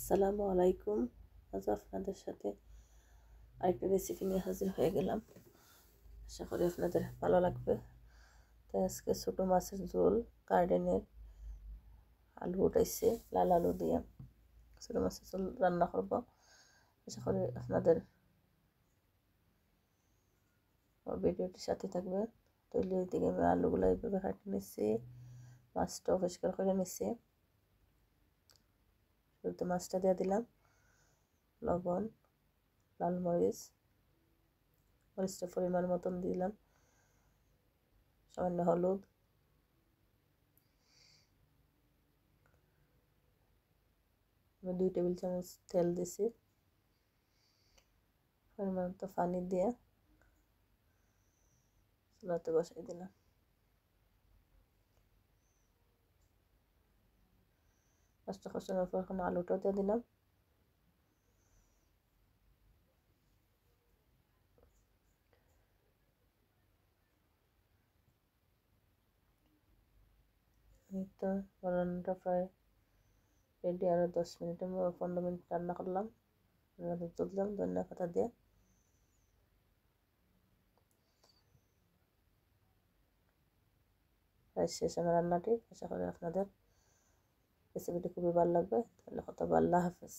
আসসালামু আলাইকুম। আজ আপনাদের সাথে আরেকটা রেসিপি নিয়ে হাজির হয়ে গেলাম। আশা করি আপনাদের ভালো লাগবে। তো আজকে ছোটো মাছের ঝোল, গার্ডেনের আলু উঠাইছে, লাল আলু দিয়ে ছোটো মাছের ঝোল রান্না করব। আশা করি আপনাদের ভিডিওটির সাথে থাকবে। তৈরি দিকে আমি আলুগুলো এইভাবে কাটে নিচ্ছি, মাছটাও পরিষ্কার করে নিচ্ছি। শুরুতে মাছটা দিয়ে দিলাম লবণ, লাল মরিচটা পরিমাণ মতন দিলাম, সামান্য হলুদ, আমি 2 টেবিল চামচ তেল দিছি, পরিমাণ মতো পানি দিয়ে চুলাতে বসাই দিলাম। মাছটা কষানোর পর এখন আলুটা দিয়ে দিলাম। এই তো রান্নাটা প্রায় রেডি। আরও 15 মিনিট রান্না করলাম, তুললাম ধনিয়া পাতা দিয়ে। প্রায় শেষ আমার রান্নাটি। আশা করি আপনাদের রেসিপিটি খুবই ভালো লাগবে। তাহলে কথা বললাম, আল্লাহ হাফেজ।